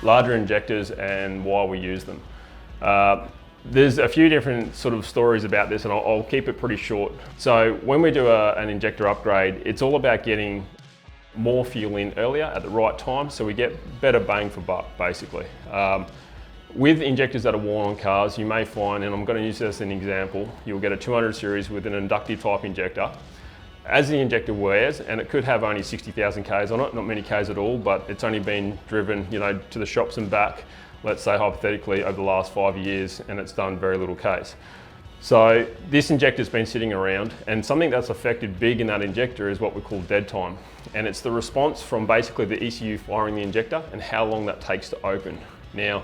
larger injectors and why we use them. There's a few different sort of stories about this, and I'll keep it pretty short. So when we do an injector upgrade, it's all about getting more fuel in earlier at the right time, so we get better bang for buck, basically. With injectors that are worn on cars, you may find, and I'm going to use this as an example, you'll get a 200 series with an inductive type injector. As the injector wears, and it could have only 60,000 Ks on it, not many Ks at all, but it's only been driven, to the shops and back, let's say hypothetically, over the last 5 years, and it's done very little Ks. So this injector's been sitting around, and something that's affected big in that injector is what we call dead time. And it's the response from basically the ECU firing the injector and how long that takes to open. Now,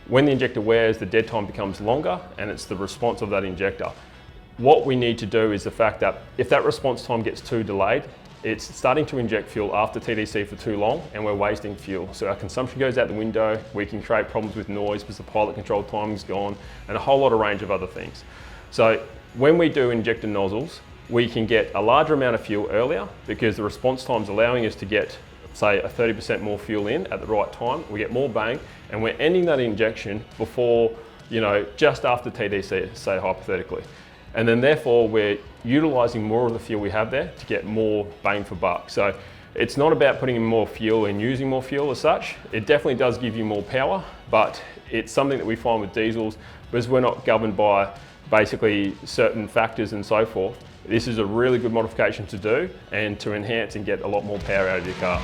when the injector wears, the dead time becomes longer, and it's the response of that injector. What we need to do is the fact that if that response time gets too delayed, it's starting to inject fuel after TDC for too long, and we're wasting fuel. So our consumption goes out the window, we can create problems with noise because the pilot control timing's gone, and a whole lot of range of other things. So when we do injector nozzles, we can get a larger amount of fuel earlier because the response time's allowing us to get, say, a 30% more fuel in at the right time. We get more bang, and we're ending that injection before, just after TDC, say hypothetically. And then therefore we're utilising more of the fuel we have there to get more bang for buck. So it's not about putting in more fuel and using more fuel as such. It definitely does give you more power, but it's something that we find with diesels, because we're not governed by basically certain factors and so forth. This is a really good modification to do and to enhance and get a lot more power out of your car.